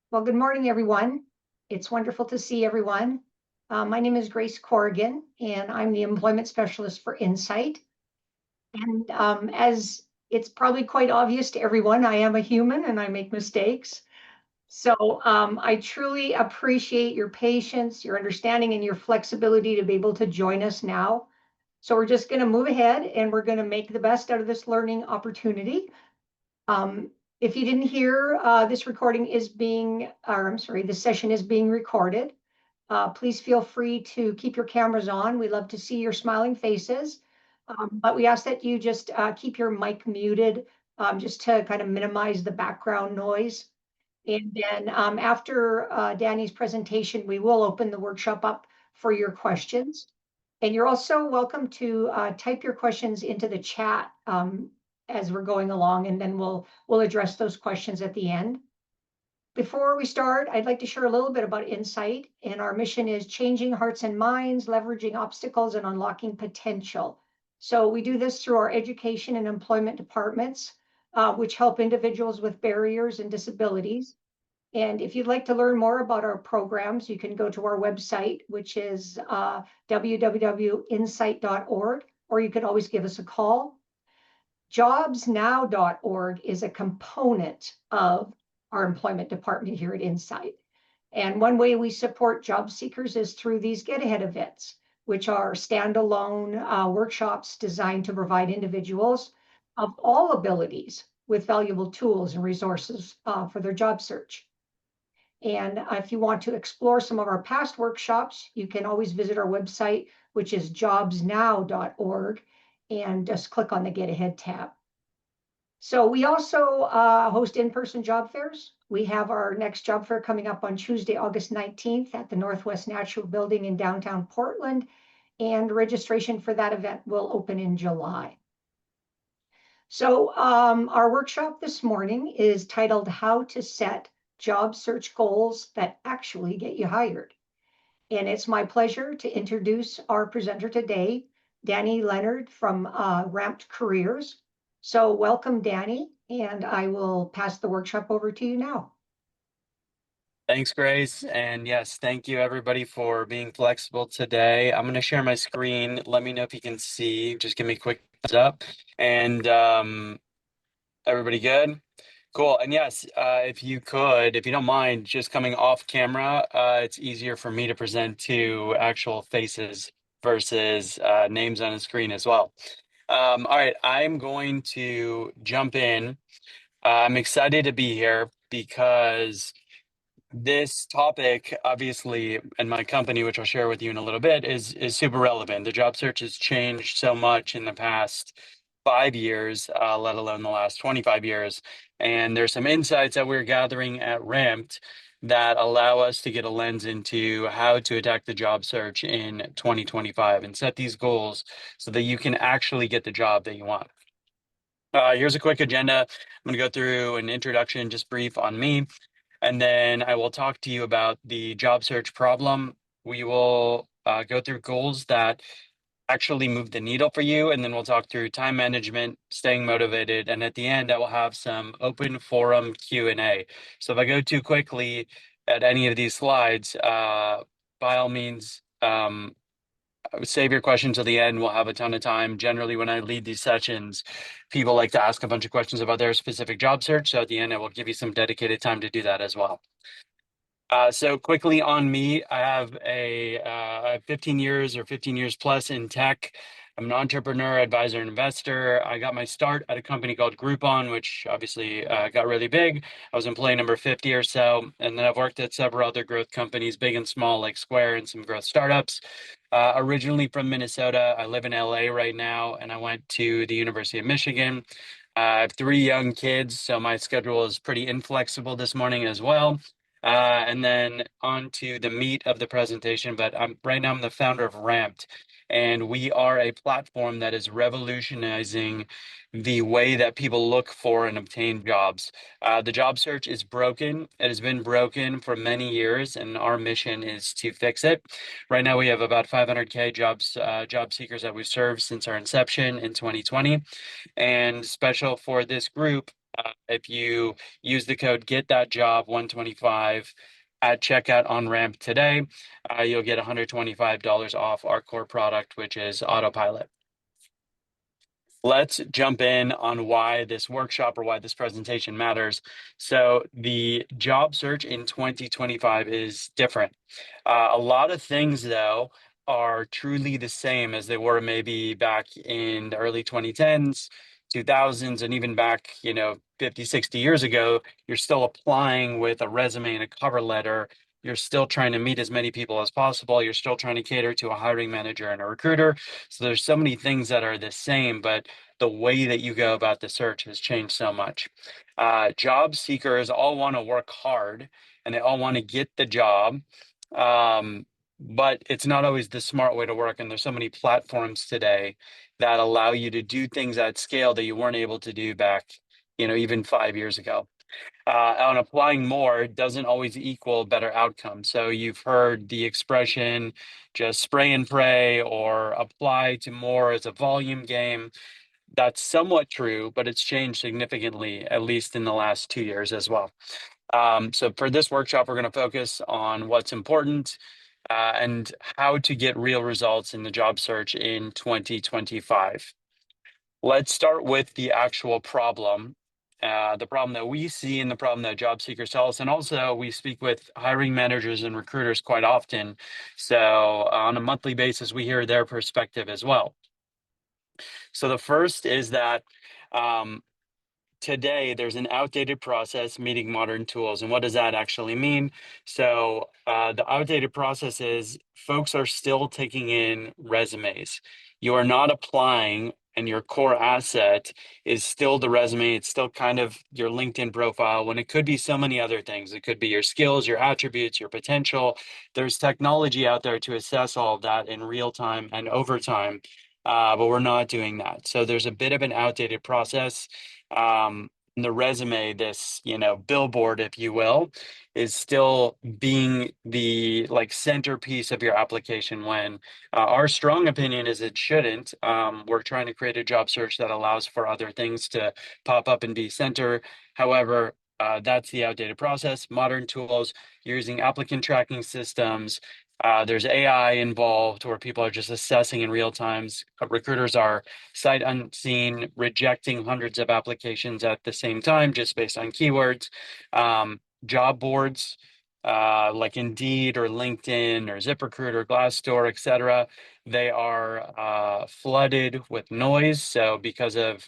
Well, good morning, everyone. It's wonderful to see everyone. My name is Grace Corrigan, and I'm the employment specialist for INCIGHT. And as it's probably quite obvious to everyone, I am a human and I make mistakes. So I truly appreciate your patience, your understanding, and your flexibility to be able to join us now. So we're just going to move ahead and we're going to make the best out of this learning opportunity. Um, if you didn't hear, this recording is being, or I'm sorry, this session is being recorded. Please feel free to keep your cameras on. We love to see your smiling faces. But we ask that you just keep your mic muted, just to kind of minimize the background noise. And then after Danny's presentation, we will open the workshop up for your questions. And you're also welcome to type your questions into the chat as we're going along, and then we'll address those questions at the end. Before we start, I'd like to share a little bit about INCIGHT, and our mission is changing hearts and minds, leveraging obstacles, and unlocking potential. So we do this through our education and employment departments, which help individuals with barriers and disabilities. And if you'd like to learn more about our programs, you can go to our website, which is www.insight.org, or you could always give us a call. Jobsnow.org is a component of our employment department here at INCIGHT. And one way we support job seekers is through these Get Ahead events, which are standalone workshops designed to provide individuals of all abilities with valuable tools and resources for their job search. And if you want to explore some of our past workshops, you can always visit our website, which is jobsnow.org, and just click on the Get Ahead tab. So we also host in-person job fairs. We have our next job fair coming up on Tuesday, August 19th at the Northwest Natural Building in downtown Portland, and registration for that event will open in July. So our workshop this morning is titled How to Set Job Search Goals That Actually Get You Hired. And it's my pleasure to introduce our presenter today, Danny Leonard from Ramped Careers. So welcome, Danny, and I will pass the workshop over to you now. Thanks, Grace. And yes, thank you everybody for being flexible today. I'm going to share my screen. Let me know if you can see. Just give me a quick thumbs up. And everybody good? Cool. And yes, if you don't mind, just coming off camera, it's easier for me to present to actual faces versus names on the screen as well. All right, I'm going to jump in. I'm excited to be here because this topic, obviously, and my company, which I'll share with you in a little bit, is super relevant. The job search has changed so much in the past 5 years, let alone the last 25 years. And there's some insights that we're gathering at Ramped that allow us to get a lens into how to attack the job search in 2025 and set these goals so that you can actually get the job that you want. Here's a quick agenda. I'm going to go through an introduction, just brief on me. And then I will talk to you about the job search problem. We will go through goals that actually move the needle for you. And then we'll talk through time management, staying motivated. And at the end, I will have some open forum Q&A. So if I go too quickly at any of these slides, by all means, save your question till the end. We'll have a ton of time. Generally, when I lead these sessions, people like to ask a bunch of questions about their specific job search. So at the end, I will give you some dedicated time to do that as well. So quickly on me, I have a 15 years plus in tech. I'm an entrepreneur, advisor, and investor. I got my start at a company called Groupon, which obviously got really big. I was employee number 50 or so. And then I've worked at several other growth companies, big and small, like Square and some growth startups. Originally from Minnesota, I live in LA right now, and I went to the University of Michigan. I have 3 young kids, so my schedule is pretty inflexible this morning as well. And then on to the meat of the presentation, but right now I'm the founder of Ramped, and we are a platform that is revolutionizing the way that people look for and obtain jobs. The job search is broken. It has been broken for many years, and our mission is to fix it. Right now, we have about 500K job seekers that we've served since our inception in 2020. And special for this group, If you use the code GetThatJob125 at checkout on Ramp today, you'll get $125 off our core product, which is Autopilot. Let's jump in on why this workshop or why this presentation matters. So the job search in 2025 is different. A lot of things, though, are truly the same as they were maybe back in the early 2010s, 2000s, and even back, 50, 60 years ago. You're still applying with a resume and a cover letter. You're still trying to meet as many people as possible. You're still trying to cater to a hiring manager and a recruiter. So there's so many things that are the same, but the way that you go about the search has changed so much. Job seekers all want to work hard and they all want to get the job. But it's not always the smart way to work. And there's so many platforms today that allow you to do things at scale that you weren't able to do back, even 5 years ago. And applying more doesn't always equal better outcomes. So you've heard the expression, just spray and pray or apply to more as a volume game. That's somewhat true, but it's changed significantly, at least in the last 2 years as well. So for this workshop, we're going to focus on what's important and how to get real results in the job search in 2025. Let's start with the actual problem, the problem that we see and the problem that job seekers tell us. And also we speak with hiring managers and recruiters quite often. So on a monthly basis, we hear their perspective as well. So the first is that today there's an outdated process meeting modern tools. And what does that actually mean? So the outdated process is folks are still taking in resumes. You are not applying, and your core asset is still the resume. It's still kind of your LinkedIn profile when it could be so many other things. It could be your skills, your attributes, your potential. There's technology out there to assess all of that in real time and over time. But we're not doing that. So there's a bit of an outdated process. The resume, this, billboard, if you will, is still being the centerpiece of your application when our strong opinion is it shouldn't. We're trying to create a job search that allows for other things to pop up and be center. However, that's the outdated process. Modern tools, using applicant tracking systems. There's AI involved where people are just assessing in real times. Recruiters are sight unseen, rejecting hundreds of applications at the same time just based on keywords. Job boards like Indeed or LinkedIn or ZipRecruiter or Glassdoor, etc. They are flooded with noise. So because of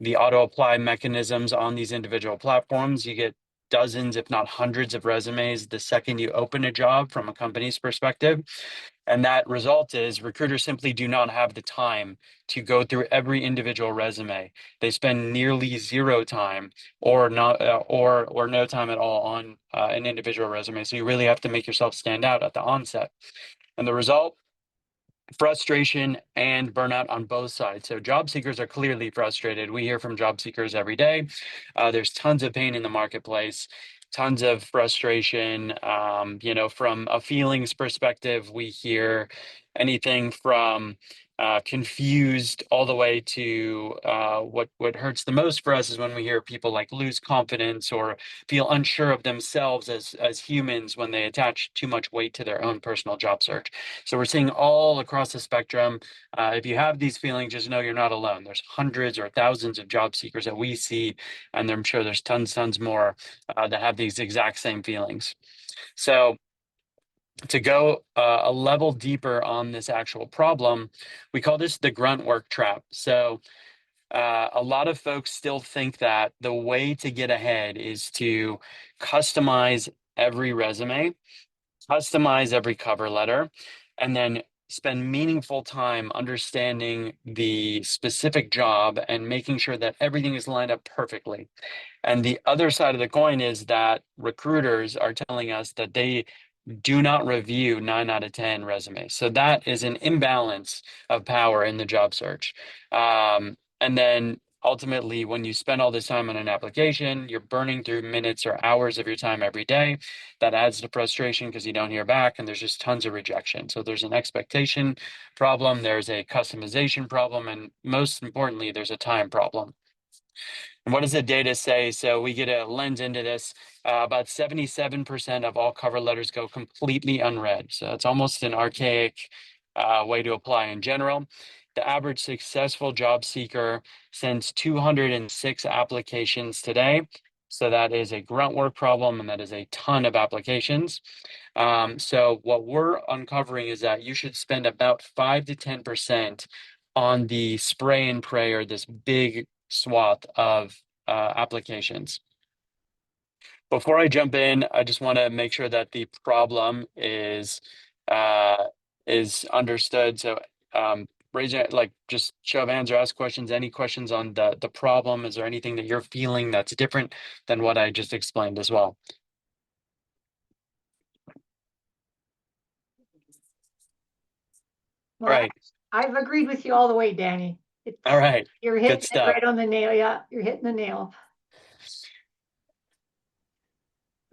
the auto apply mechanisms on these individual platforms, you get dozens, if not hundreds of resumes the second you open a job from a company's perspective. And that result is recruiters simply do not have the time to go through every individual resume. They spend nearly zero time or not, or no time at all on an individual resume. So you really have to make yourself stand out at the onset. And the result, frustration and burnout on both sides. So job seekers are clearly frustrated. We hear from job seekers every day. There's tons of pain in the marketplace, tons of frustration. From a feelings perspective, we hear anything from confused all the way to what hurts the most for us is when we hear people lose confidence or feel unsure of themselves as humans when they attach too much weight to their own personal job search. So we're seeing all across the spectrum. If you have these feelings, just know you're not alone. There's hundreds or thousands of job seekers that we see, and I'm sure there's tons more that have these exact same feelings. So to go a level deeper on this actual problem, we call this the grunt work trap. So a lot of folks still think that the way to get ahead is to customize every resume, customize every cover letter, and then spend meaningful time understanding the specific job and making sure that everything is lined up perfectly. And the other side of the coin is that recruiters are telling us that they do not review 9 out of 10 resumes. So that is an imbalance of power in the job search. And then ultimately, when you spend all this time on an application, you're burning through minutes or hours of your time every day. That adds to frustration because you don't hear back and there's just tons of rejection. So there's an expectation problem, there's a customization problem, and most importantly, there's a time problem. And what does the data say? So we get a lens into this. About 77% of all cover letters go completely unread. So it's almost an archaic way to apply in general. The average successful job seeker sends 206 applications today. So that is a grunt work problem, and that is a ton of applications. So what we're uncovering is that you should spend about 5 to 10% on the spray and pray, or this big swath of applications. Before I jump in, I just want to make sure that the problem is understood. So raise your, like, just show of hands or ask questions. Any questions on the problem? Is there anything that you're feeling that's different than what I just explained as well? Well, All right. I've agreed with you all the way, Danny. All right. You're Good hitting it stuff. right on the nail. Yeah, you're hitting the nail.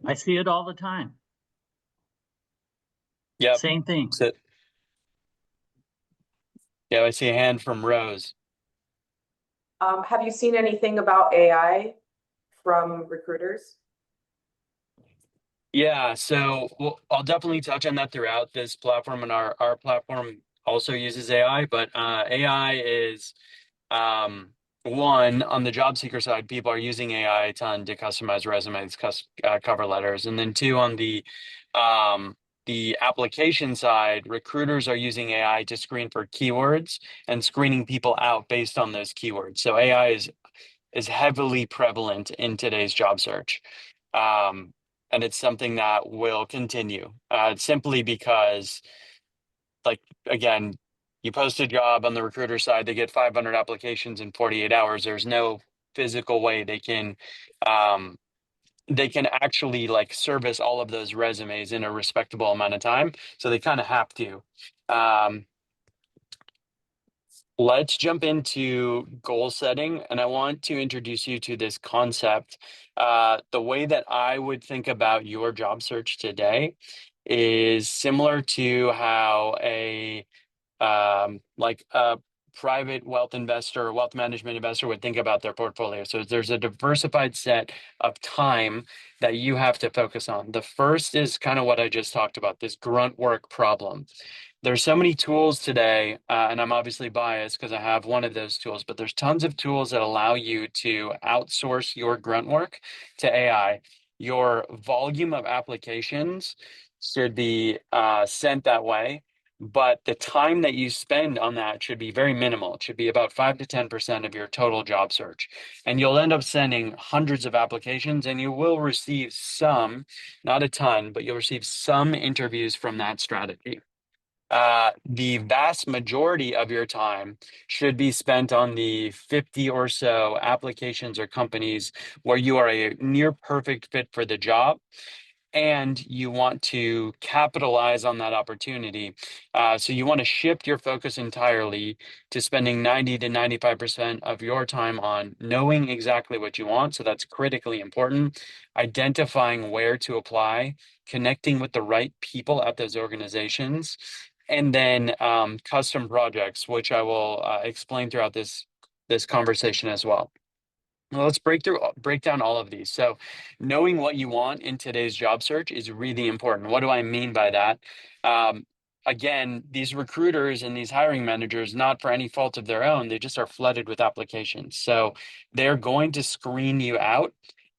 I see it all the time. Yep. Same thing. So, yeah, I see a hand from Rose. Have you seen anything about AI from recruiters? Yeah, so I'll definitely touch on that throughout this platform, and our platform also uses AI, but AI is one, on the job seeker side, people are using AI a ton to customize resumes, cover letters, and then two, on the application side, recruiters are using AI to screen for keywords and screening people out based on those keywords. So AI is heavily prevalent in today's job search. And it's something that will continue simply because, like, again, you post a job on the recruiter side, they get 500 applications in 48 hours. There's no physical way they can actually, like, service all of those resumes in a respectable amount of time. So they kind of have to. Let's jump into goal setting, and I want to introduce you to this concept. The way that I would think about your job search today is similar to how like a private wealth investor or wealth management investor would think about their portfolio. So there's a diversified set of time that you have to focus on. The first is kind of what I just talked about, this grunt work problem. There's so many tools today, and I'm obviously biased because I have one of those tools, but there's tons of tools that allow you to outsource your grunt work to AI. Your volume of applications should be sent that way, but the time that you spend on that should be very minimal. It should be about 5 to 10% of your total job search. And you'll end up sending hundreds of applications, and you will receive some, not a ton, but you'll receive some interviews from that strategy. The vast majority of your time should be spent on the 50 or so applications or companies where you are a near perfect fit for the job, and you want to capitalize on that opportunity. So you want to shift your focus entirely to spending 90 to 95% of your time on knowing exactly what you want. So that's critically important. Identifying where to apply, connecting with the right people at those organizations, and then custom projects, which I will explain throughout this conversation as well. Well, let's break down all of these. So knowing what you want in today's job search is really important. What do I mean by that? Again, these recruiters and these hiring managers, not for any fault of their own, they just are flooded with applications. So they're going to screen you out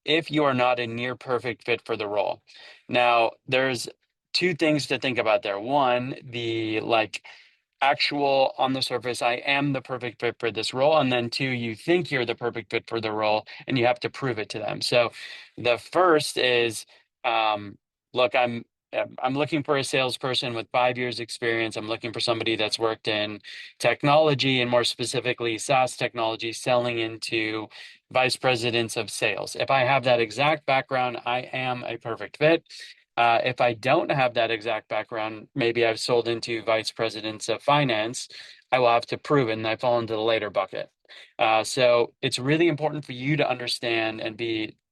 if you are not a near perfect fit for the role. Now, there's two things to think about there. One, the, like, actual on the surface, I am the perfect fit for this role. And then two, you think you're the perfect fit for the role and you have to prove it to them. So the first is, look, I'm looking for a salesperson with 5 years experience. I'm looking for somebody that's worked in technology, and more specifically SaaS technology, selling into vice presidents of sales. If I have that exact background, I am a perfect fit. If I don't have that exact background, maybe I've sold into vice presidents of finance, I will have to prove it, and I fall into the later bucket. So it's really important for you to understand and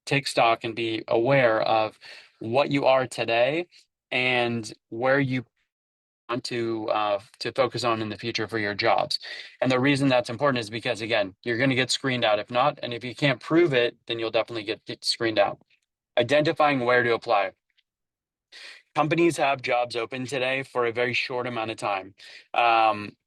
take stock and be aware of what you are today and where you want to focus on in the future for your jobs. And the reason that's important is because, again, you're going to get screened out if not, and if you can't prove it, then you'll definitely get screened out. Identifying where to apply. Companies have jobs open today for a very short amount of time.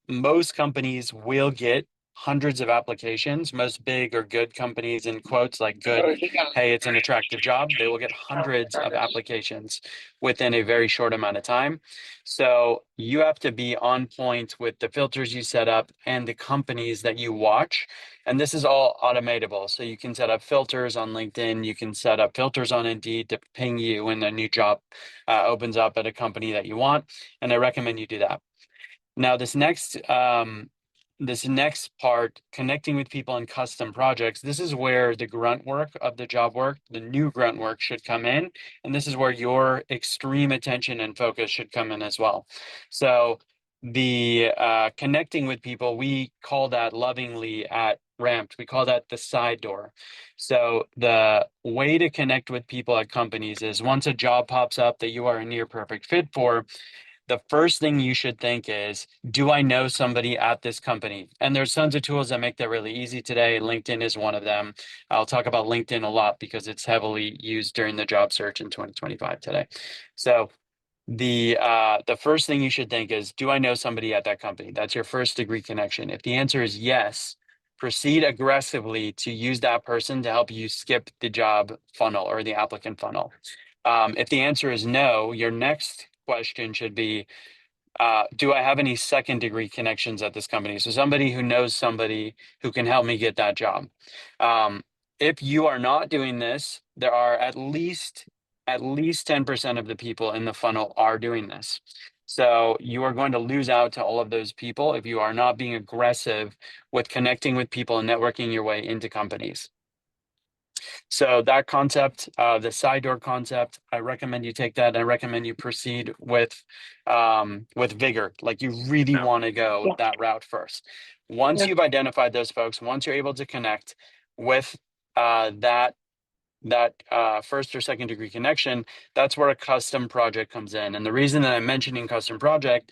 Most companies will get hundreds of applications. Most big or good companies, in quotes, like good, hey, it's an attractive job, they will get hundreds of applications within a very short amount of time. So you have to be on point with the filters you set up and the companies that you watch. And this is all automatable. So you can set up filters on LinkedIn. You can set up filters on Indeed to ping you when a new job opens up at a company that you want. And I recommend you do that. Now, this next part, connecting with people in custom projects, this is where the grunt work of the job work, the new grunt work, should come in. And this is where your extreme attention and focus should come in as well. So the connecting with people, we call that lovingly at Ramped, we call that the side door. So the way to connect with people at companies is once a job pops up that you are a near perfect fit for, the first thing you should think is, do I know somebody at this company? And there's tons of tools that make that really easy today. LinkedIn is one of them. I'll talk about LinkedIn a lot because it's heavily used during the job search in 2025 today. So the first thing you should think is, do I know somebody at that company? That's your first degree connection. If the answer is yes, proceed aggressively to use that person to help you skip the job funnel or the applicant funnel. If the answer is no, your next question should be, do I have any second degree connections at this company? So somebody who knows somebody who can help me get that job. If you are not doing this, there are at least 10% of the people in the funnel are doing this. So you are going to lose out to all of those people if you are not being aggressive with connecting with people and networking your way into companies. So that concept, the side door concept, I recommend you take that. I recommend you proceed with vigor. Like you really want to go that route first. Once you've identified those folks, once you're able to connect with that first or second degree connection, that's where a custom project comes in. And the reason that I'm mentioning custom project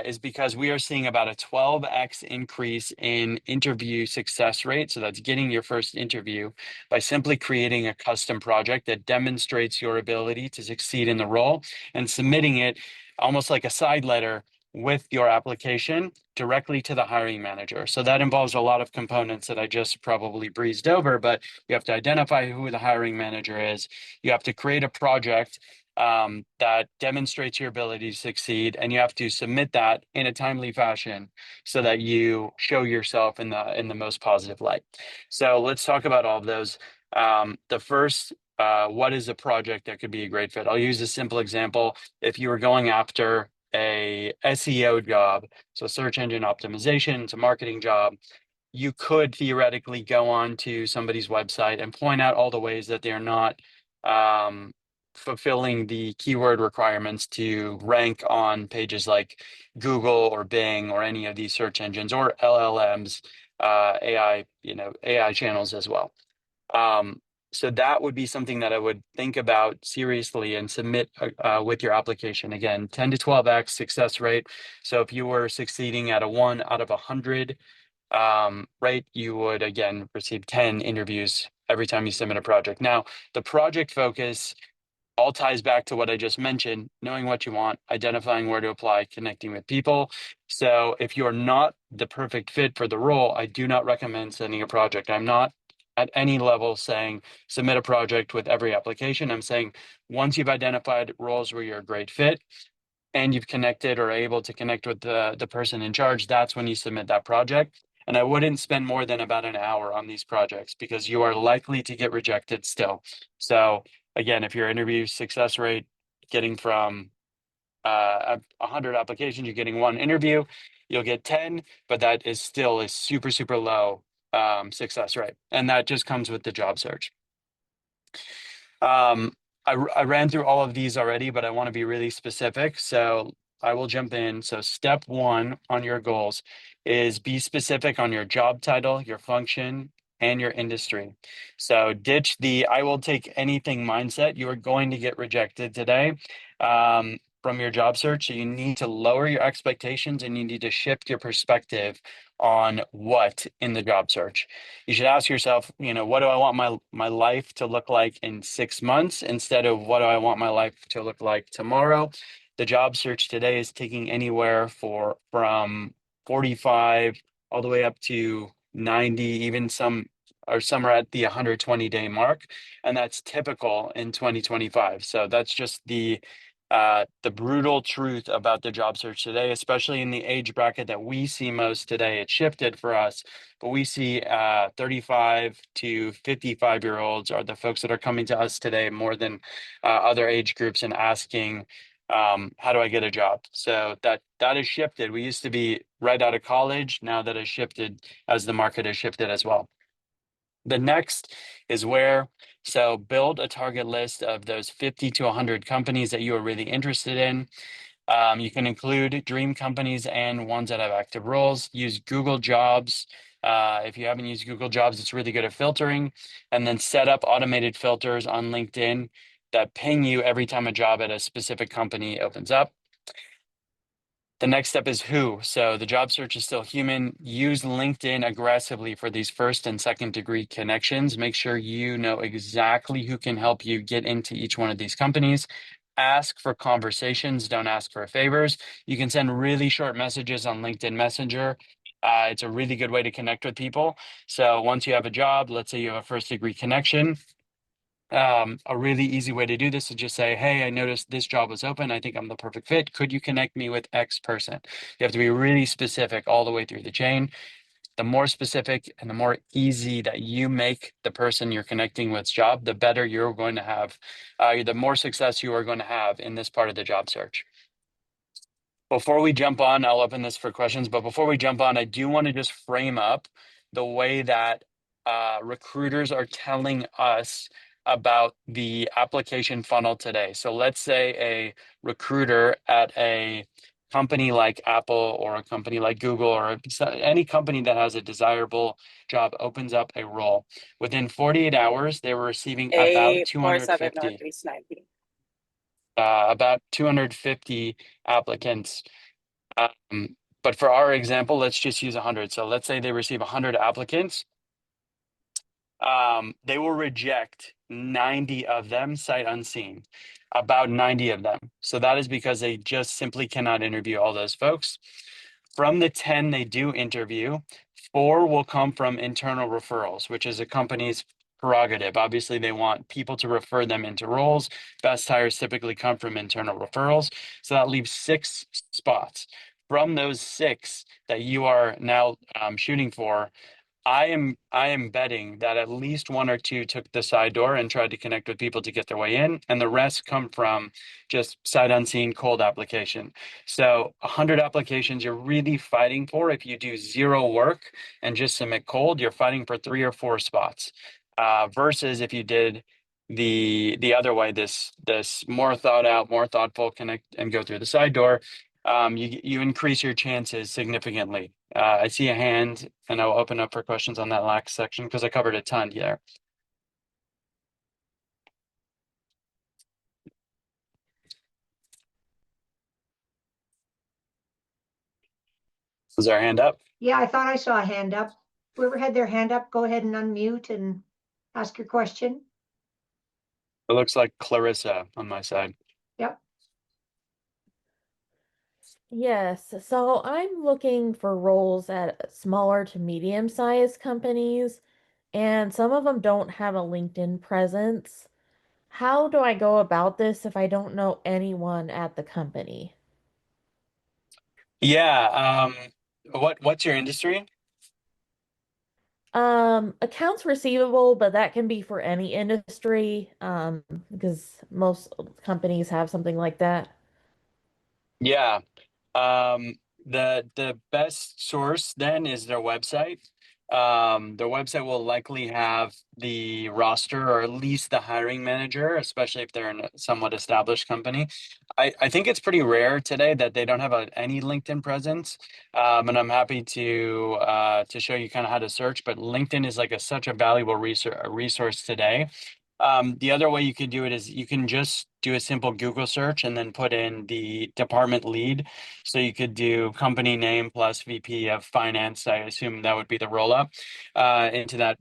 is because we are seeing about a 12x increase in interview success rate. So that's getting your first interview by simply creating a custom project that demonstrates your ability to succeed in the role and submitting it almost like a side letter with your application directly to the hiring manager. So that involves a lot of components that I just probably breezed over, but you have to identify who the hiring manager is. You have to create a project that demonstrates your ability to succeed, and you have to submit that in a timely fashion so that you show yourself in the most positive light. So let's talk about all of those. The first, what is a project that could be a great fit? I'll use a simple example. If you were going after a SEO job, so search engine optimization, it's a marketing job, you could theoretically go on to somebody's website and point out all the ways that they're not fulfilling the keyword requirements to rank on pages like Google or Bing or any of these search engines or LLMs, AI, AI channels as well. So that would be something that I would think about seriously and submit with your application. Again, 10 to 12x success rate. So if you were succeeding at a 1 out of 100 rate, you would again receive 10 interviews every time you submit a project. Now, the project focus all ties back to what I just mentioned, knowing what you want, identifying where to apply, connecting with people. So if you're not the perfect fit for the role, I do not recommend sending a project. I'm not at any level saying submit a project with every application. I'm saying once you've identified roles where you're a great fit and you've connected or able to connect with the person in charge, that's when you submit that project. And I wouldn't spend more than about an hour on these projects because you are likely to get rejected still. So again, if your interview success rate getting from 100 applications, you're getting 1 interview, you'll get 10, but that is still a super, super low success rate. And that just comes with the job search. I ran through all of these already, but I want to be really specific. So I will jump in. So step 1 on your goals is be specific on your job title, your function, and your industry. So ditch the I will take anything mindset. You are going to get rejected today. from your job search. So you need to lower your expectations and you need to shift your perspective on what in the job search. You should ask yourself, what do I want my life to look like in 6 months instead of what do I want my life to look like tomorrow? The job search today is taking anywhere from 45 all the way up to 90, even some are at the 120-day mark, and that's typical in 2025. So that's just the brutal truth about the job search today, especially in the age bracket that we see most today. It shifted for us, but we see 35 to 55-year-olds are the folks that are coming to us today more than other age groups and asking, how do I get a job? So that has shifted. We used to be right out of college. Now that has shifted as the market has shifted as well. The next is where, so build a target list of those 50 to 100 companies that you are really interested in. You can include dream companies and ones that have active roles. Use Google Jobs. If you haven't used Google Jobs, it's really good at filtering. And then set up automated filters on LinkedIn that ping you every time a job at a specific company opens up. The next step is who. So the job search is still human. Use LinkedIn aggressively for these first and second degree connections. Make sure you know exactly who can help you get into each one of these companies. Ask for conversations, don't ask for favors. You can send really short messages on LinkedIn Messenger. It's a really good way to connect with people. So once you have a job, let's say you have a first degree connection, a really easy way to do this is just say, hey, I noticed this job was open. I think I'm the perfect fit. Could you connect me with X person? You have to be really specific all the way through the chain. The more specific and the more easy that you make the person you're connecting with's job, the better you're going to have, the more success you are going to have in this part of the job search. Before we jump on, I'll open this for questions, but before we jump on, I do want to just frame up the way that recruiters are telling us about the application funnel today. So let's say a recruiter at a company like Apple or a company like Google or any company that has a desirable job opens up a role. Within 48 hours, they were receiving about 250. About 250 applicants. But for our example, let's just use 100. So let's say they receive 100 applicants. They will reject 90 of them sight unseen, about 90 of them. So that is because they just simply cannot interview all those folks. From the 10 they do interview, 4 will come from internal referrals, which is a company's prerogative. Obviously, they want people to refer them into roles. Best hires typically come from internal referrals. So that leaves 6 spots. From those 6 that you are now shooting for, I am betting that at least 1 or 2 took the side door and tried to connect with people to get their way in, and the rest come from just sight unseen cold application. So 100 applications you're really fighting for. If you do 0 work and just submit cold, you're fighting for 3 or 4 spots. Versus if you did the other way, this more thought out, more thoughtful, connect and go through the side door, you increase your chances significantly. I see a hand, and I'll open up for questions on that last section because I covered a ton there. Is there a hand up? Yeah, I thought I saw a hand up. Whoever had their hand up, go ahead and unmute and ask your question. It looks like Clarissa on my side. Yep. Yes, so I'm looking for roles at smaller to medium-sized companies, and some of them don't have a LinkedIn presence. How do I go about this if I don't know anyone at the company? Yeah. What's your industry? Accounts receivable, but that can be for any industry, because most companies have something like that. Yeah. The best source then is their website. Their website will likely have the roster or at least the hiring manager, especially if they're in a somewhat established company. I think it's pretty rare today that they don't have any LinkedIn presence. And I'm happy to show you kind of how to search, but LinkedIn is like such a valuable resource today. The other way you could do it is you can just do a simple Google search and then put in the department lead. So you could do company name plus VP of finance. I assume that would be the roll up into that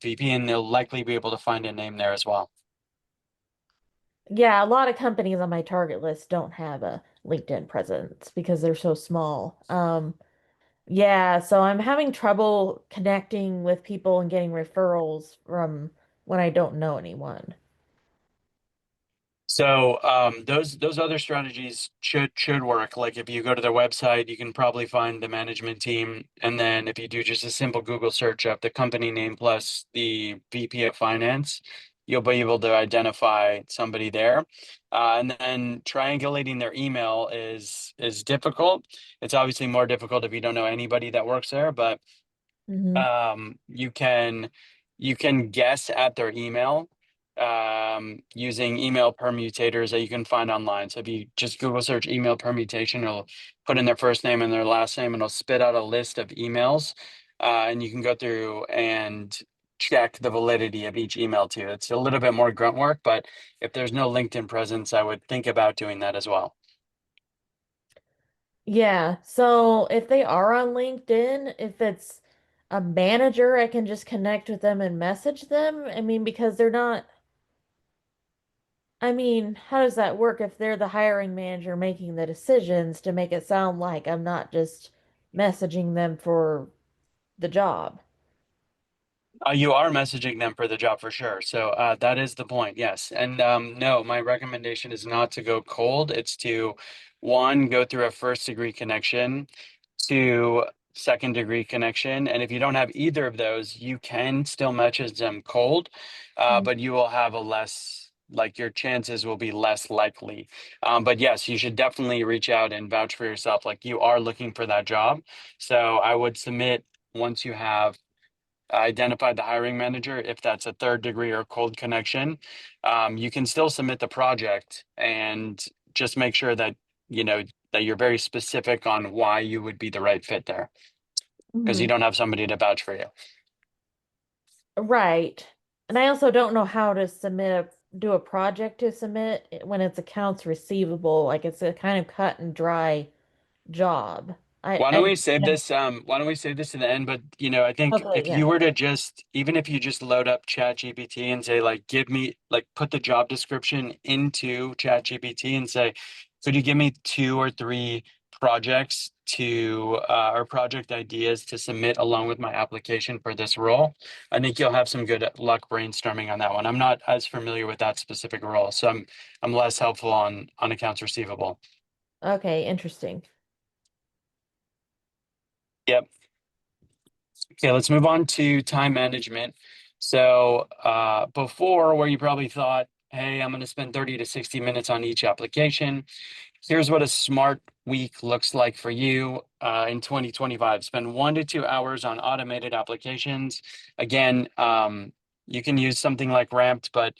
VP, and they'll likely be able to find a name there as well. Yeah, a lot of companies on my target list don't have a LinkedIn presence because they're so small. Yeah, so I'm having trouble connecting with people and getting referrals from when I don't know anyone. So those other strategies should work. Like if you go to their website, you can probably find the management team, and then if you do just a simple Google search of the company name plus the VP of finance, you'll be able to identify somebody there. And then triangulating their email is difficult. It's obviously more difficult if you don't know anybody that works there, but Hmm. you can guess at their email using email permutators that you can find online. So if you just Google search email permutation, it'll put in their first name and their last name, and it'll spit out a list of emails, and you can go through and check the validity of each email too. It's a little bit more grunt work, but if there's no LinkedIn presence, I would think about doing that as well. Yeah, so if they are on LinkedIn, if it's a manager, I can just connect with them and message them. I mean, because they're not, I mean, how does that work if they're the hiring manager making the decisions to make it sound like I'm not just messaging them for the job? You are messaging them for the job for sure. So that is the point. Yes. And no, my recommendation is not to go cold. It's to one, go through a first degree connection, two, second degree connection. And if you don't have either of those, you can still message them cold, Mm. but you will have a less, like your chances will be less likely. But yes, you should definitely reach out and vouch for yourself. Like you are looking for that job. So I would submit once you have identified the hiring manager. If that's a third degree or cold connection, you can still submit the project and just make sure that you know that you're very specific on why you would be the right fit there, because you Mhm. don't have somebody to vouch for you. Right. And I also don't know how to do a project to submit when it's accounts receivable. Like it's a kind of cut and dry job. Why don't I we save yeah. this? Why don't we save this to the end? But I think Okay, if yeah. you were to just, even if you just load up Chat GPT and say, like, give me, like, put the job description into Chat GPT and say, could you give me 2 or 3 projects or project ideas to submit along with my application for this role? I think you'll have some good luck brainstorming on that one. I'm not as familiar with that specific role, so I'm less helpful on accounts receivable. Okay, interesting. Yep. Okay, let's move on to time management. So before, where you probably thought, hey, I'm going to spend 30 to 60 minutes on each application. Here's what a smart week looks like for you in 2025. Spend 1 to 2 hours on automated applications. Again, you can use something like Ramped, but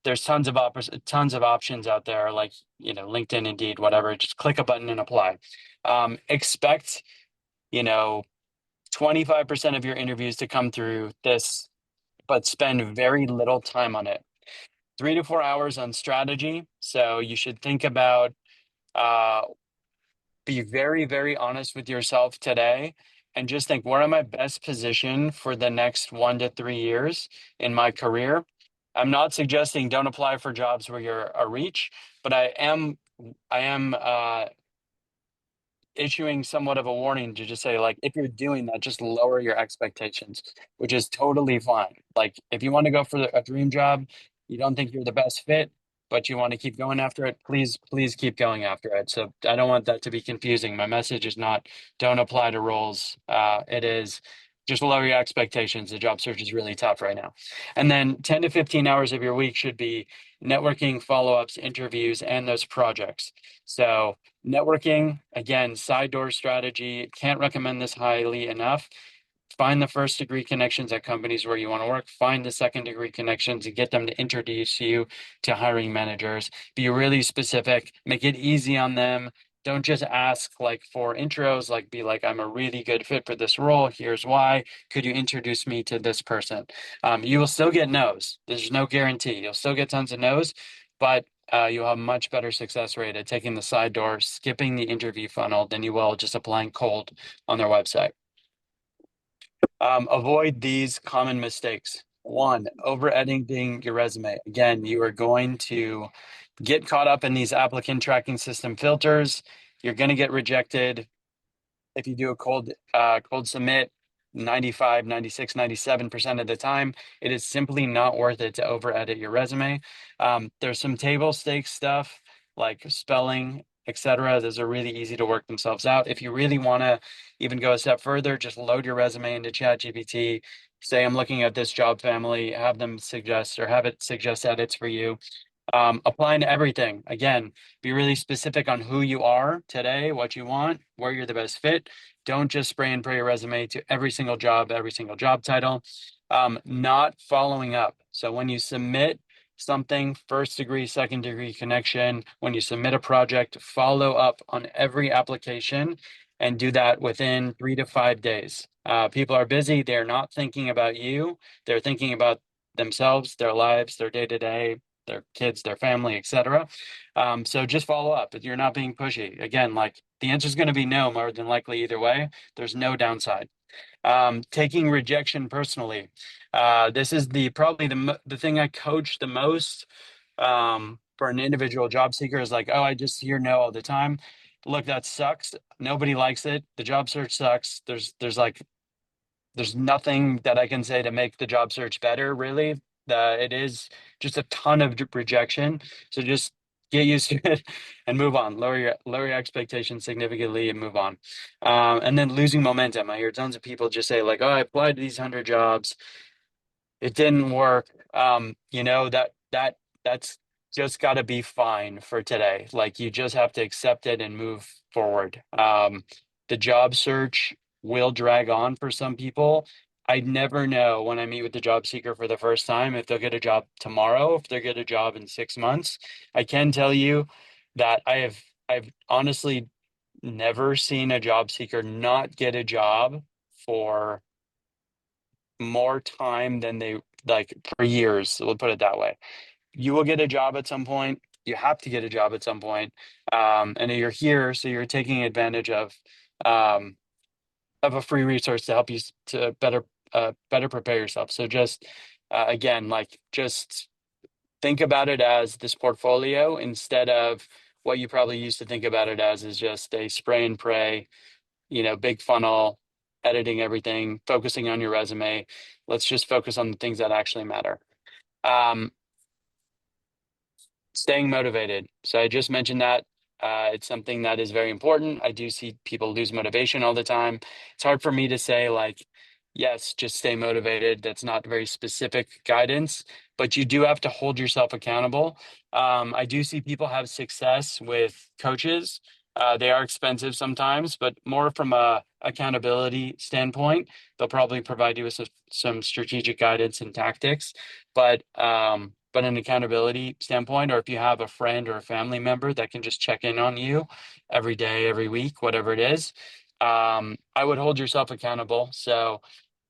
there's tons of options out there, like LinkedIn, Indeed, whatever. Just click a button and apply. Expect, you know, 25% of your interviews to come through this, but spend very little time on it. 3 to 4 hours on strategy. So you should think about, uh, be very, very honest with yourself today and just think, where am I best positioned for the next 1 to 3 years in my career? I'm not suggesting don't apply for jobs where you're a reach, but I am issuing somewhat of a warning to just say, like, if you're doing that, just lower your expectations, which is totally fine. Like, if you want to go for a dream job, you don't think you're the best fit, but you want to keep going after it, please keep going after it. So I don't want that to be confusing. My message is not don't apply to roles. It is just lower your expectations. The job search is really tough right now. And then 10 to 15 hours of your week should be networking, follow-ups, interviews, and those projects. So networking, again, side door strategy. Can't recommend this highly enough. Find the first degree connections at companies where you want to work. Find the second degree connections and get them to introduce you to hiring managers. Be really specific. Make it easy on them. Don't just ask like for intros, like be like, I'm a really good fit for this role. Here's why. Could you introduce me to this person? You will still get no's. There's no guarantee. You'll still get tons of no's, but you'll have much better success rate at taking the side door, skipping the interview funnel than you will just applying cold on their website. Avoid these common mistakes. One, over editing your resume. Again, you are going to get caught up in these applicant tracking system filters. You're going to get rejected. If you do a cold submit, 95, 96, 97% of the time, it is simply not worth it to over edit your resume. There's some table stakes stuff like spelling, etc. Those are really easy to work themselves out. If you really want to even go a step further, just load your resume into ChatGPT. Say, I'm looking at this job family, have them suggest or have it suggest edits for you. Applying to everything. Again, be really specific on who you are today, what you want, where you're the best fit. Don't just spray and pray your resume to every single job title. Not following up. So when you submit something, first degree, second degree connection, when you submit a project, follow up on every application and do that within 3 to 5 days. People are busy. They're not thinking about you. They're thinking about themselves, their lives, their day-to-day, their kids, their family, etc. So just follow up. If you're not being pushy, again, like the answer is going to be no more than likely either way. There's no downside. Taking rejection personally. This is probably the thing I coach the most for an individual job seeker is like, oh, I just hear no all the time. Look, that sucks. Nobody likes it. The job search sucks. There's nothing that I can say to make the job search better, really. It is just a ton of rejection. So just get used to it and move on. Lower your expectations significantly and move on. And then losing momentum. I hear tons of people just say like, oh, I applied to these 100 jobs. It didn't work. That's just got to be fine for today. Like you just have to accept it and move forward. The job search will drag on for some people. I never know when I meet with the job seeker for the first time if they'll get a job tomorrow, if they'll get a job in 6 months. I can tell you that I've honestly never seen a job seeker not get a job for more time than they like for years. We'll put it that way. You will get a job at some point. You have to get a job at some point. And you're here, so you're taking advantage of a free resource to help you to better prepare yourself. So just again, like just think about it as this portfolio instead of what you probably used to think about it as is just a spray and pray, big funnel, editing everything, focusing on your resume. Let's just focus on the things that actually matter. Staying motivated. So I just mentioned that. It's something that is very important. I do see people lose motivation all the time. It's hard for me to say like, yes, just stay motivated. That's not very specific guidance, but you do have to hold yourself accountable. I do see people have success with coaches. They are expensive sometimes, but more from a accountability standpoint, they'll probably provide you with some strategic guidance and tactics. But an accountability standpoint, or if you have a friend or a family member that can just check in on you every day, every week, whatever it is, I would hold yourself accountable. So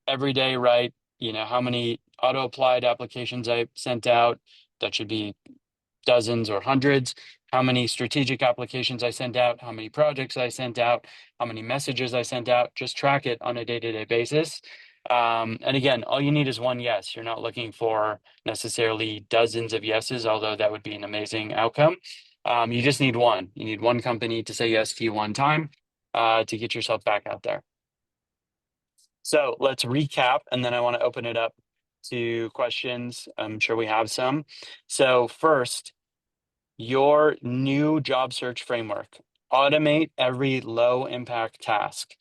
every day, write, how many auto applied applications I sent out. That should be dozens or hundreds. How many strategic applications I sent out, how many projects I sent out, how many messages I sent out. Just track it on a day-to-day basis. And again, all you need is one yes. You're not looking for necessarily dozens of yeses, although that would be an amazing outcome. You just need one. You need one company to say yes to you one time to get yourself back out there. So let's recap, and then I want to open it up to questions. I'm sure we have some. So first, your new job search framework. Automate every low impact task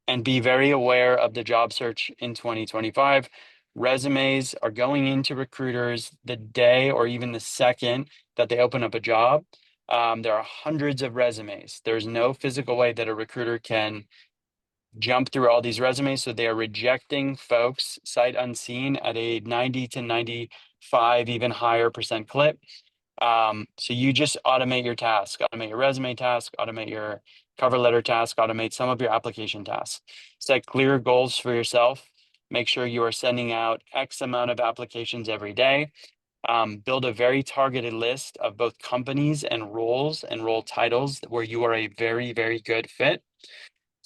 and be very aware of the job search in 2025. Resumes are going into recruiters the day or even the second that they open up a job. There are hundreds of resumes. There's no physical way that a recruiter can jump through all these resumes. So they are rejecting folks sight unseen at a 90 to 95, even higher % clip. So you just automate your task, automate your resume task, automate your cover letter task, automate some of your application tasks. Set clear goals for yourself. Make sure you are sending out X amount of applications every day. Build a very targeted list of both companies and roles and role titles where you are a very, very good fit.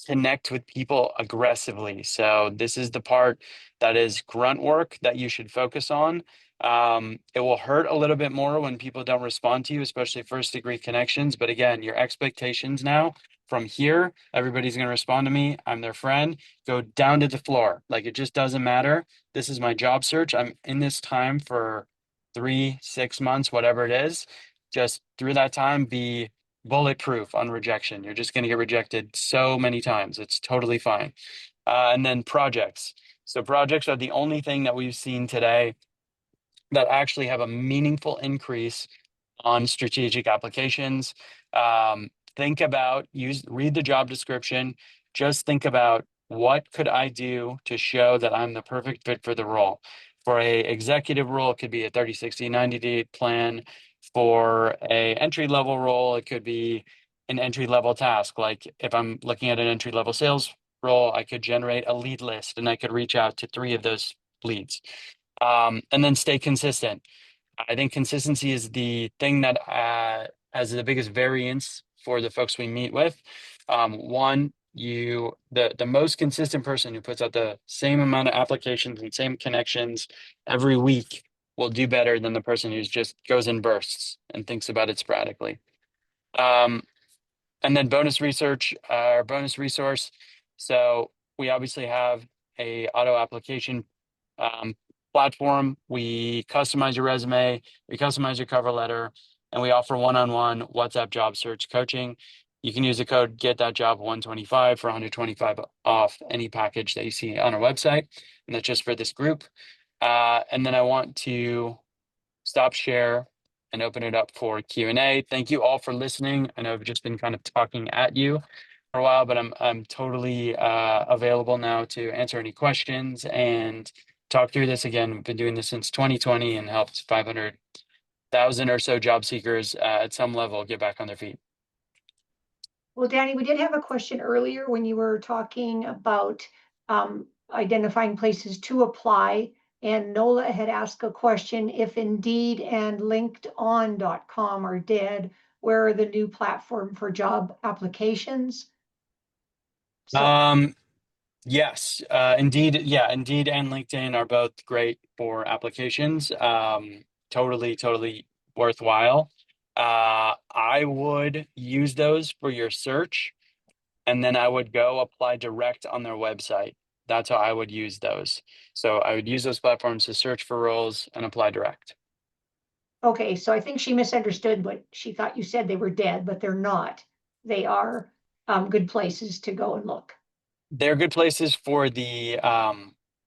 Connect with people aggressively. So this is the part that is grunt work that you should focus on. It will hurt a little bit more when people don't respond to you, especially first degree connections. But again, your expectations now from here, everybody's going to respond to me. I'm their friend. Go down to the floor. Like it just doesn't matter. This is my job search. I'm in this time for 3, 6 months, whatever it is. Just through that time, be bulletproof on rejection. You're just going to get rejected so many times. It's totally fine. And then projects. So projects are the only thing that we've seen today that actually have a meaningful increase on strategic applications. Read the job description. Just think about what could I do to show that I'm the perfect fit for the role. For a executive role, it could be a 30, 60, 90-day plan. For a entry level role, it could be an entry level task. Like if I'm looking at an entry level sales role, I could generate a lead list and I could reach out to 3 of those leads. And then stay consistent. I think consistency is the thing that has the biggest variance for the folks we meet with. One, the most consistent person who puts out the same amount of applications and same connections every week will do better than the person who just goes in bursts and thinks about it sporadically. And then bonus research, or bonus resource. So we obviously have a auto application platform. We customize your resume, we customize your cover letter, and we offer one-on-one WhatsApp job search coaching. You can use the code GetThatJob125 for 125 off any package that you see on our website. And that's just for this group. And then I want to stop share and open it up for Q&A. Thank you all for listening. I know I've just been kind of talking at you for a while, but I'm totally available now to answer any questions and talk through this again. We've been doing this since 2020 and helped 500,000 or so job seekers at some level get back on their feet. Well, Danny, we did have a question earlier when you were talking about identifying places to apply. And Nola had asked a question, if Indeed and LinkedOn.com are dead, where are the new platform for job applications? So, Yes, Indeed. Yeah, Indeed and LinkedIn are both great for applications. Totally worthwhile. I would use those for your search, and then I would go apply direct on their website. That's how I would use those. So I would use those platforms to search for roles and apply direct. okay, so I think she misunderstood what she thought you said. They were dead, but they're not. They are good places to go and look. They're good places for the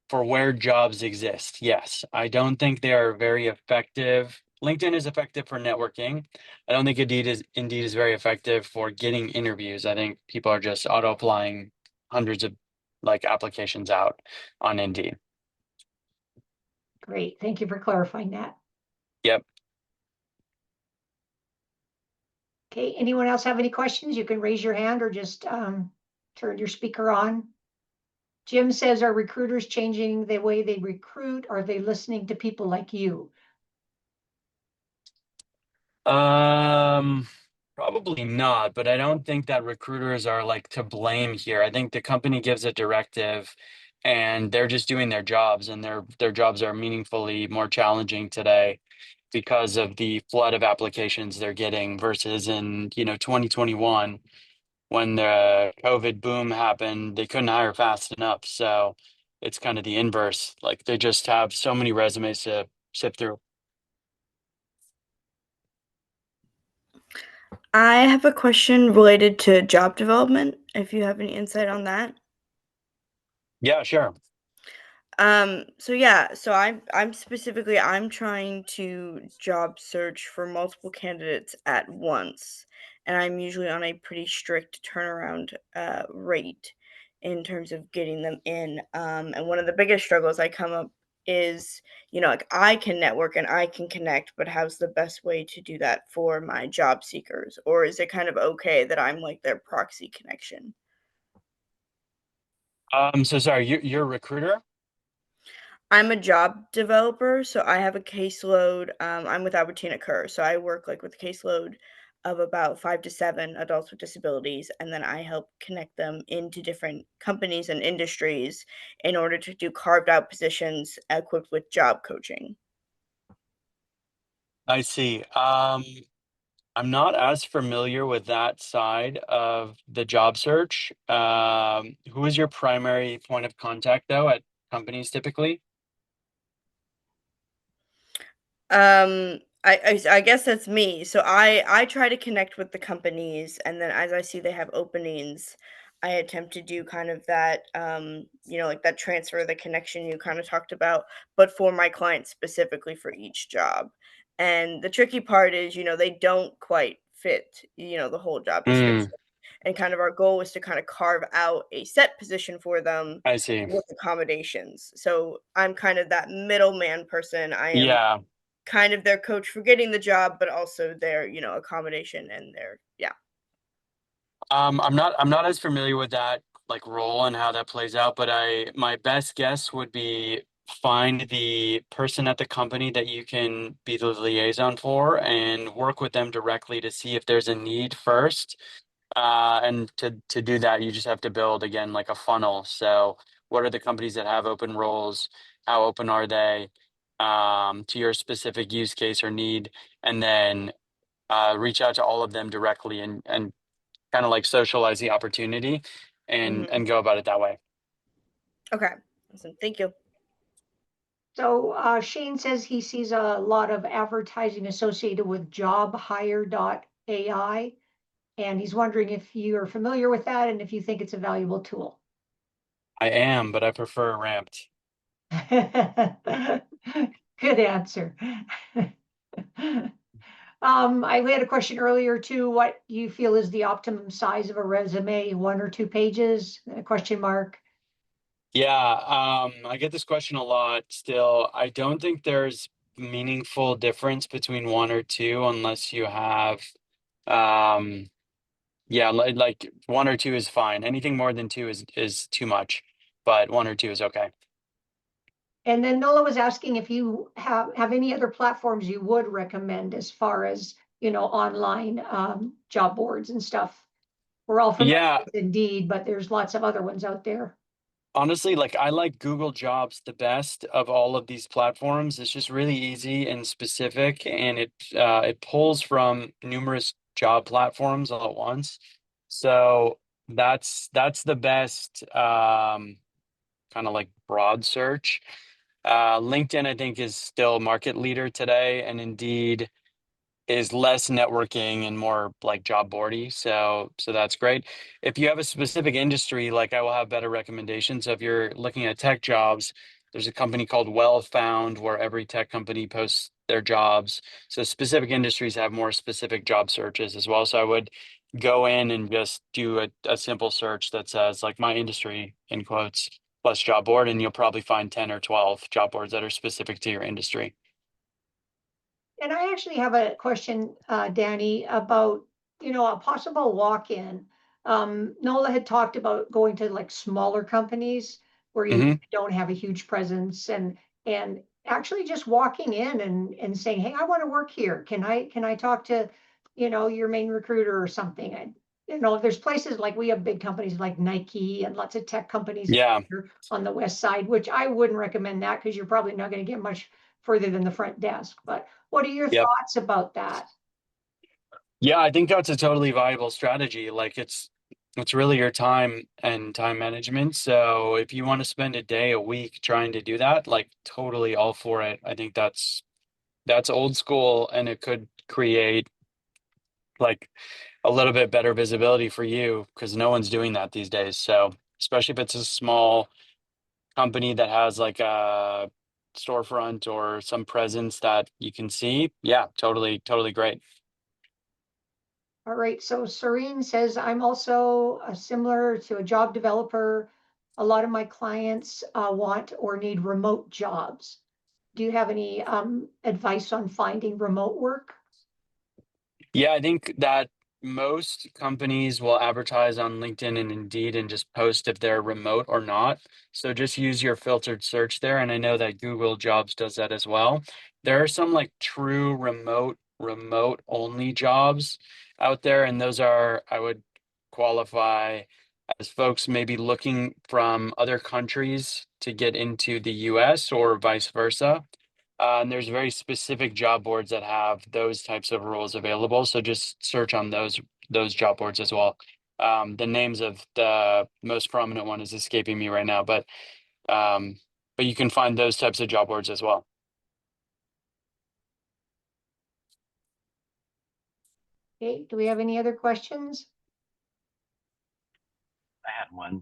for where jobs exist. Yes, I don't think they are very effective. LinkedIn is effective for networking. I don't think Indeed is very effective for getting interviews. I think people are just auto applying hundreds of like applications out on Indeed. Great, thank you for clarifying that. Yep. Okay, anyone else have any questions? You can raise your hand or just turn your speaker on. Jim says, are recruiters changing the way they recruit? Are they listening to people like you? Probably not, but I don't think that recruiters are like to blame here. I think the company gives a directive and they're just doing their jobs, and their jobs are meaningfully more challenging today because of the flood of applications they're getting versus in, 2021 when the COVID boom happened, they couldn't hire fast enough. So it's kind of the inverse. Like they just have so many resumes to sift through. I have a question related to job development, if you have any insight on that. Yeah, sure. So I'm trying to job search for multiple candidates at once, and I'm usually on a pretty strict turnaround rate in terms of getting them in. And one of the biggest struggles I come up is, like I can network and I can connect, but how's the best way to do that for my job seekers? Or is it kind of okay that I'm like their proxy connection? So sorry, you're a recruiter? I'm a job developer, so I have a caseload. I'm with Albertina Kerr, so I work like with a caseload of about 5 to 7 adults with disabilities, and then I help connect them into different companies and industries in order to do carved out positions equipped with job coaching. I see. I'm not as familiar with that side of the job search. Who is your primary point of contact though at companies typically? I guess that's me. So I try to connect with the companies, and then as I see they have openings, I attempt to do kind of that, like that transfer, the connection you kind of talked about, but for my clients specifically for each job. And the tricky part is, they don't quite fit, the whole job Mm, description. And kind of our goal was to kind of carve out a set position for them I see. with accommodations. So I'm kind of that middleman person. I am Yeah. kind of their coach for getting the job, but also their, accommodation and their yeah. I'm not as familiar with that like role and how that plays out, but my best guess would be find the person at the company that you can be the liaison for and work with them directly to see if there's a need first. And to do that, you just have to build again like a funnel. So what are the companies that have open roles? How open are they to your specific use case or need? And then reach out to all of them directly and kind of like socialize the opportunity and Mhm. go about it that way. Okay. Awesome. Thank you. So Shane says he sees a lot of advertising associated with jobhire.ai, and he's wondering if you are familiar with that and if you think it's a valuable tool. I am, but I prefer ramped. Good answer. I had a question earlier too. What you feel is the optimum size of a resume? 1 or 2 pages? A question mark. Yeah, I get this question a lot still. I don't think there's meaningful difference between 1 or 2 unless you have um yeah, like 1 or 2 is fine. Anything more than 2 is too much, but 1 or 2 is okay. And then Nola was asking if you have any other platforms you would recommend as far as, online job boards and stuff. We're all familiar Yeah, with Indeed, but there's lots of other ones out there. honestly, like I like Google Jobs the best of all of these platforms. It's just really easy and specific, and it pulls from numerous job platforms all at once. So that's the best kind of like broad search. LinkedIn, I think, is still market leader today, and Indeed is less networking and more like job boardy. So that's great. If you have a specific industry, like I will have better recommendations. So if you're looking at tech jobs, there's a company called Well Found where every tech company posts their jobs. So specific industries have more specific job searches as well. So I would go in and just do a simple search that says like my industry in quotes plus job board, and you'll probably find 10 or 12 job boards that are specific to your industry. And I actually have a question, Danny, about, a possible walk-in. Nola had talked about going to like smaller companies where you Hmm. don't have a huge presence and actually just walking in and saying, hey, I want to work here. Can I talk to, your main recruiter or something? There's places like we have big companies like Nike and lots of tech companies Yeah. here on the west side, which I wouldn't recommend that because you're probably not going to get much further than the front desk. But what are your Yep. thoughts about that? Yeah, I think that's a totally viable strategy. Like it's really your time and time management. So if you want to spend a day a week trying to do that, like totally all for it. I think that's old school and it could create like a little bit better visibility for you because no one's doing that these days. So especially if it's a small company that has like a storefront or some presence that you can see, yeah, totally great. All right, so Serene says, I'm also similar to a job developer. a lot of my clients want or need remote jobs. Do you have any advice on finding remote work? Yeah, I think that most companies will advertise on LinkedIn and Indeed and just post if they're remote or not. So just use your filtered search there. And I know that Google Jobs does that as well. There are some like true remote only jobs out there. And those are, I would qualify as folks maybe looking from other countries to get into the US or vice versa. And there's very specific job boards that have those types of roles available. So just search on those job boards as well. The names of the most prominent one is escaping me right now, but you can find those types of job boards as well. Okay, do we have any other questions? I had one.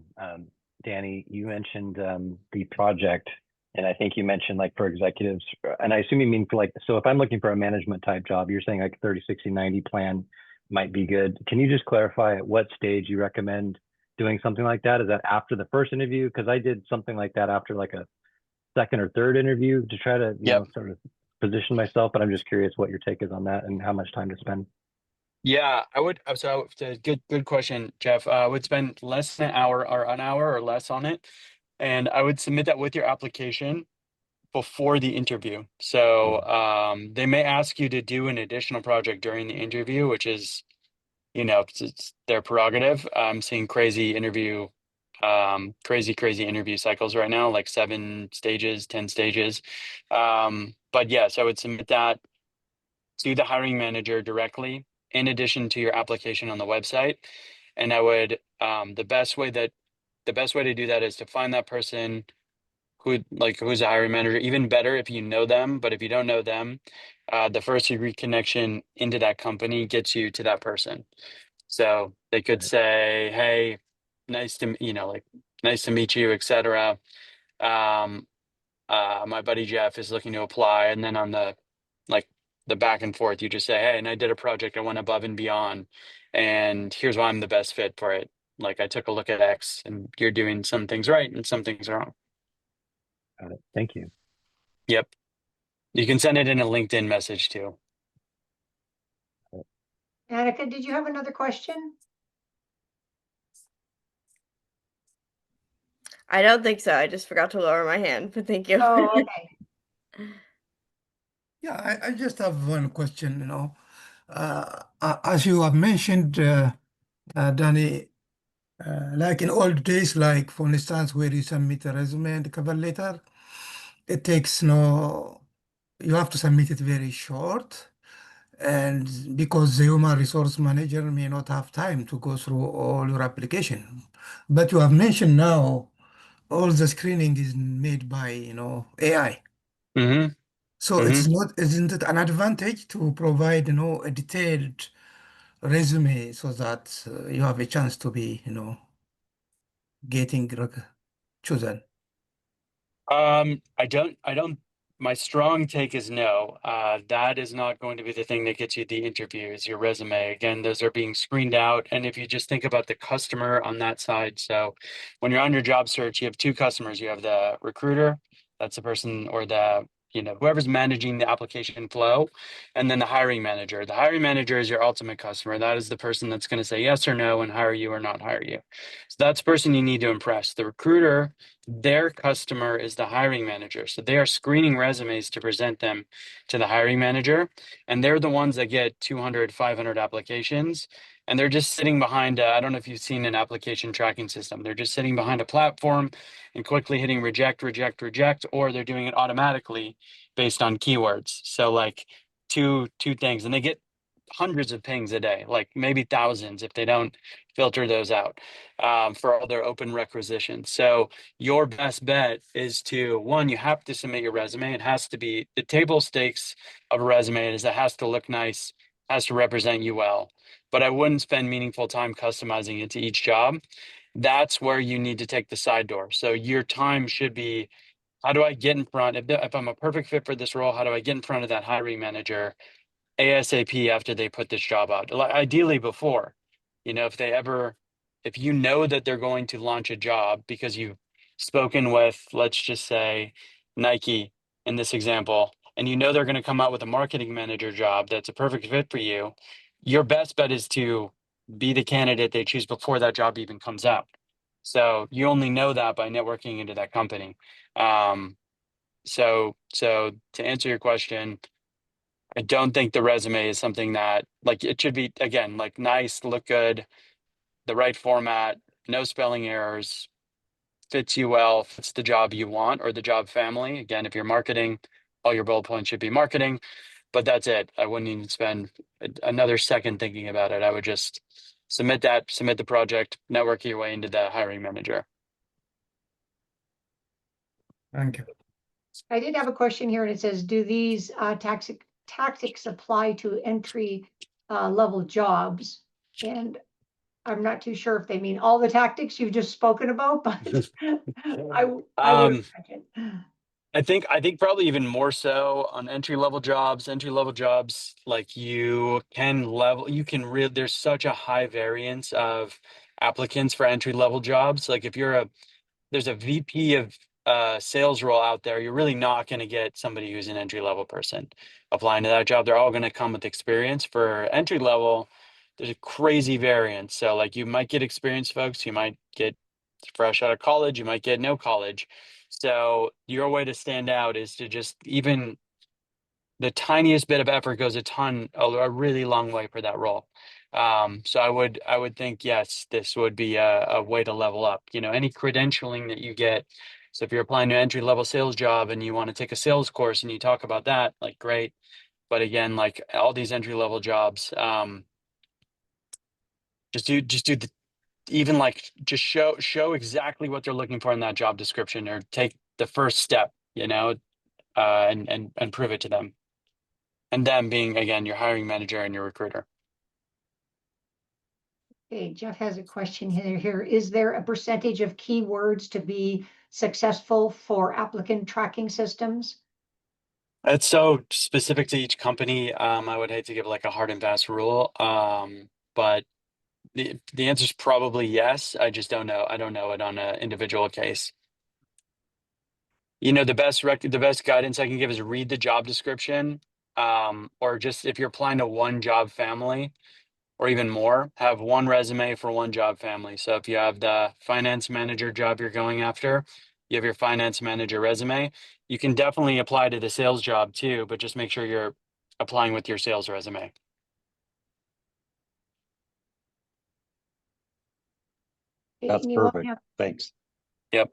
Danny, you mentioned the project, and I think you mentioned like for executives, and I assume you mean for like, so if I'm looking for a management type job, you're saying like 30, 60, 90 plan might be good. Can you just clarify at what stage you recommend doing something like that? Is that after the first interview? Because I did something like that after like a second or third interview to try to, you know, sort of position myself, but I'm just curious what your take is on that and how much time to spend. Yeah, I would. So good question, Jeff. I would spend less than an hour or less on it, and I would submit that with your application before the interview. So they may ask you to do an additional project during the interview, which is, you know, it's their prerogative. I'm seeing crazy interview cycles right now, like 7 stages, 10 stages. But yes, I would submit that to the hiring manager directly in addition to your application on the website. And I would the best way to do that is to find that person who's a hiring manager. Even better if you know them, but if you don't know them, the first degree connection into that company gets you to that person. So they could say, hey, nice to meet you, etc. My buddy Jeff is looking to apply, and then on the back and forth, you just say, hey, and I did a project, I went above and beyond, and here's why I'm the best fit for it. Like, I took a look at X, and you're doing some things right and some things wrong. Got it. Thank you. Yep. You can send it in a LinkedIn message too. Annika, did you have another question? I don't think so. I just forgot to lower my hand, but thank you. Oh, okay. Yeah, I just have one question, as you have mentioned, Danny, like in old days, like for instance, where you submit a resume and cover letter, it takes you have to submit it very short. And because the human resource manager may not have time to go through all your application. But you have mentioned now all the screening is made by, AI. Mm-hmm. So isn't it an advantage to provide, a detailed resume so that you have a chance to be, getting chosen? I don't, my strong take is no. That is not going to be the thing that gets you the interview, is your resume. Again, those are being screened out. And if you just think about the customer on that side, so when you're on your job search, you have 2 customers. You have the recruiter, that's the person, or whoever's managing the application flow, and then the hiring manager. The hiring manager is your ultimate customer. That is the person that's going to say yes or no and hire you or not hire you. So that's the person you need to impress. The recruiter, their customer is the hiring manager. So they are screening resumes to present them to the hiring manager. And they're the ones that get 200, 500 applications. And they're just sitting behind, I don't know if you've seen an application tracking system. They're just sitting behind a platform and quickly hitting reject, reject, reject, or they're doing it automatically based on keywords. So like two things, and they get hundreds of pings a day, like maybe thousands if they don't filter those out for all their open requisitions. So your best bet is to, one, you have to submit your resume. It has to be, the table stakes of a resume is it has to look nice, has to represent you well. But I wouldn't spend meaningful time customizing it to each job. That's where you need to take the side door. So your time should be, how do I get in front? If I'm a perfect fit for this role, how do I get in front of that hiring manager ASAP after they put this job out? Ideally before, if you know that they're going to launch a job because you've spoken with, let's just say, Nike in this example, and you know they're going to come out with a marketing manager job that's a perfect fit for you, your best bet is to be the candidate they choose before that job even comes out. So you only know that by networking into that company. So to answer your question, I don't think the resume is something that, like, it should be, again, like, nice, look good, the right format, no spelling errors, fits you well, fits the job you want or the job family. Again, if you're marketing, all your bullet points should be marketing, but that's it. I wouldn't even spend another second thinking about it. I would just submit the project, network your way into the hiring manager. Thank you. I did have a question here, and it says, do these tactics apply to entry level jobs? And I'm not too sure if they mean all the tactics you've just spoken about, but I would imagine. I think probably even more so on entry level jobs, like you can really, there's such a high variance of applicants for entry level jobs. Like if there's a VP of sales role out there, you're really not going to get somebody who's an entry level person applying to that job. They're all going to come with experience. For entry level, there's a crazy variance. So like you might get experienced folks, you might get fresh out of college, you might get no college. So your way to stand out is to just, even the tiniest bit of effort goes a really long way for that role. So I would think, yes, this would be a way to level up. You know, any credentialing that you get. So if you're applying to an entry level sales job and you want to take a sales course and you talk about that, like, great. But again, like all these entry level jobs, just do the, even like just show exactly what they're looking for in that job description, or take the first step, you know, and prove it to them. And them being, again, your hiring manager and your recruiter. Okay, Jeff has a question here. Is there a percentage of keywords to be successful for applicant tracking systems? It's so specific to each company. I would hate to give like a hard and fast rule. But the answer is probably yes. I just don't know. I don't know it on an individual case. You know, the best guidance I can give is read the job description. Or just if you're applying to one job family or even more, have one resume for one job family. So if you have the finance manager job you're going after, you have your finance manager resume. You can definitely apply to the sales job too, but just make sure you're applying with your sales resume. That's perfect. Thanks. Yep.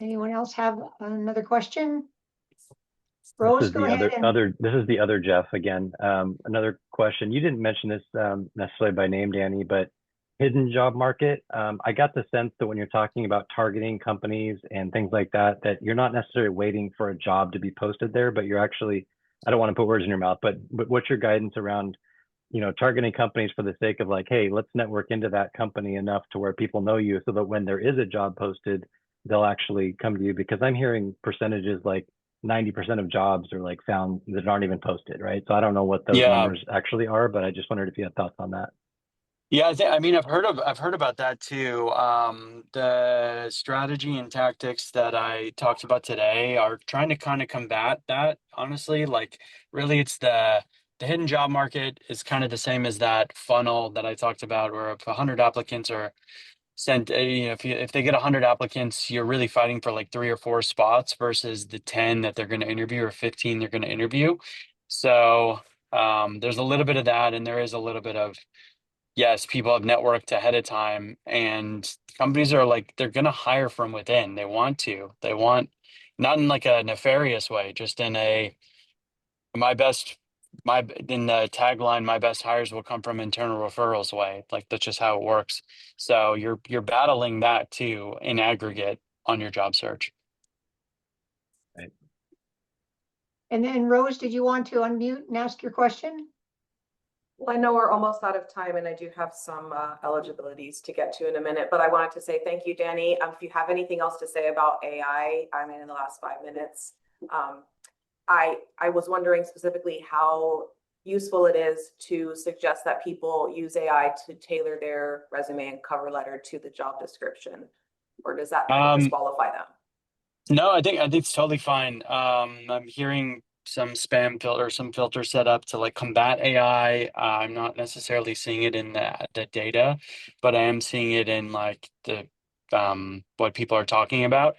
Anyone else have another question? Rose, go ahead. This is the other Jeff again. Another question. You didn't mention this necessarily by name, Danny, but hidden job market. I got the sense that when you're talking about targeting companies and things like that, that you're not necessarily waiting for a job to be posted there, but you're actually, I don't want to put words in your mouth, but what's your guidance around, you know, targeting companies for the sake of like, hey, let's network into that company enough to where people know you so that when there is a job posted, they'll actually come to you? Because I'm hearing percentages like 90% of jobs are like found that aren't even posted, right? So I don't know what those numbers actually are, but I just wondered if you had thoughts on that. Yeah, I mean, I've heard about that too. The strategy and tactics that I talked about today are trying to kind of combat that, honestly. Like, really, it's the hidden job market is kind of the same as that funnel that I talked about, where if 100 applicants are sent, you know, if they get 100 applicants, you're really fighting for like 3 or 4 spots versus the 10 that they're going to interview or 15 they're going to interview. So there's a little bit of that, and there is a little bit of, yes, people have networked ahead of time, and companies are like, they're going to hire from within. They want, not in like a nefarious way, just in a, in the tagline, my best hires will come from internal referrals way. Like, that's just how it works. So you're battling that too in aggregate on your job search. Right. And then Rose, did you want to unmute and ask your question? Well, I know we're almost out of time, and I do have some eligibilities to get to in a minute, but I wanted to say thank you, Danny. If you have anything else to say about AI, I mean, in the last 5 minutes, I was wondering specifically how useful it is to suggest that people use AI to tailor their resume and cover letter to the job description. Or does that kind of Um, disqualify them? No, I think it's totally fine. I'm hearing some spam filter, some filter set up to like combat AI. I'm not necessarily seeing it in the data, but I am seeing it in like the what people are talking about.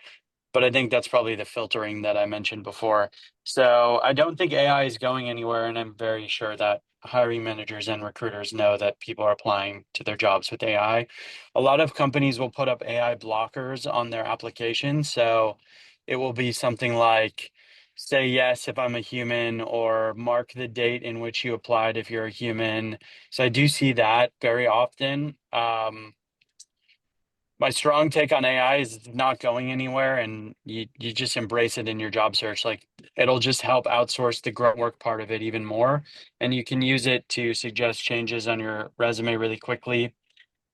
But I think that's probably the filtering that I mentioned before. So I don't think AI is going anywhere, and I'm very sure that hiring managers and recruiters know that people are applying to their jobs with AI. A lot of companies will put up AI blockers on their applications. So it will be something like, say yes if I'm a human, or mark the date in which you applied if you're a human. So I do see that very often. My strong take on AI is it's not going anywhere, and you just embrace it in your job search. Like, it'll just help outsource the grunt work part of it even more. And you can use it to suggest changes on your resume really quickly.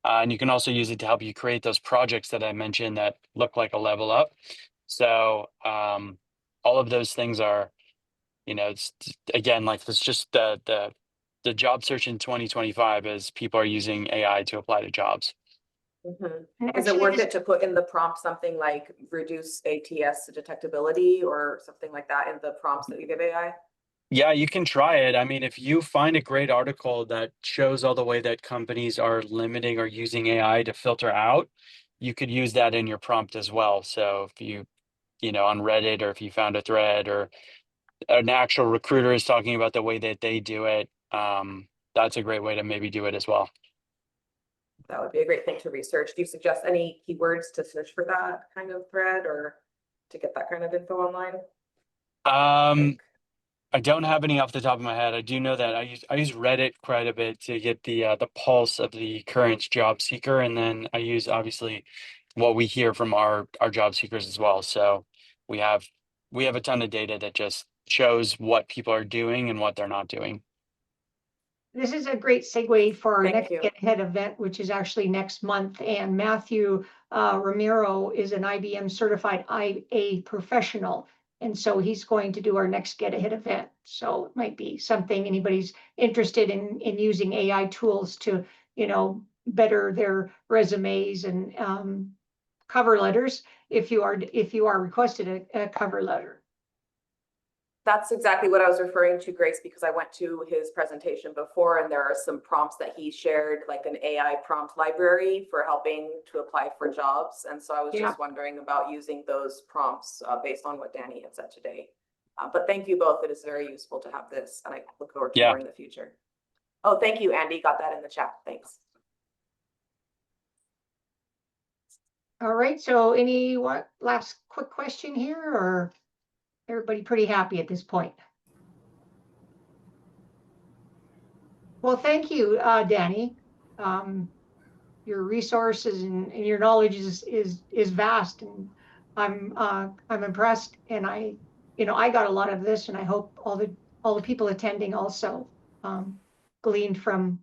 And you can also use it to help you create those projects that I mentioned that look like a level up. So all of those things are, it's again, like, it's just the job search in 2025 is people are using AI to apply to jobs. Mhm. And Is it actually, worth this- it to put in the prompt something like reduce ATS detectability or something like that in the prompts that you give AI? Yeah, you can try it. I mean, if you find a great article that shows all the way that companies are limiting or using AI to filter out, you could use that in your prompt as well. So if on Reddit, or if you found a thread, or an actual recruiter is talking about the way that they do it, that's a great way to maybe do it as well. That would be a great thing to research. Do you suggest any keywords to search for that kind of thread or to get that kind of info online? I don't have any off the top of my head. I do know that I use Reddit quite a bit to get the pulse of the current job seeker, and then I use obviously what we hear from our job seekers as well. So we have a ton of data that just shows what people are doing and what they're not doing. This is a great segue for our Thank next you. Get Ahead event, which is actually next month. And Matthew Ramiro is an IBM certified IA professional. And so he's going to do our next Get Ahead event. So it might be something anybody's interested in using AI tools to, better their resumes and cover letters if you are requested a cover letter. That's exactly what I was referring to, Grace, because I went to his presentation before and there are some prompts that he shared, like an AI prompt library for helping to apply for jobs. And so I was just wondering about using those prompts based on what Danny had said today. But thank you both. It is very useful to have this, and I look forward to more in the future. Oh, thank you, Andy. Got that in the chat. Thanks. All right. So any last quick question here, or everybody pretty happy at this point? Well, thank you, Danny. Your resources and your knowledge is vast, and I'm impressed. And I got a lot of this, and I hope all the people attending also gleaned from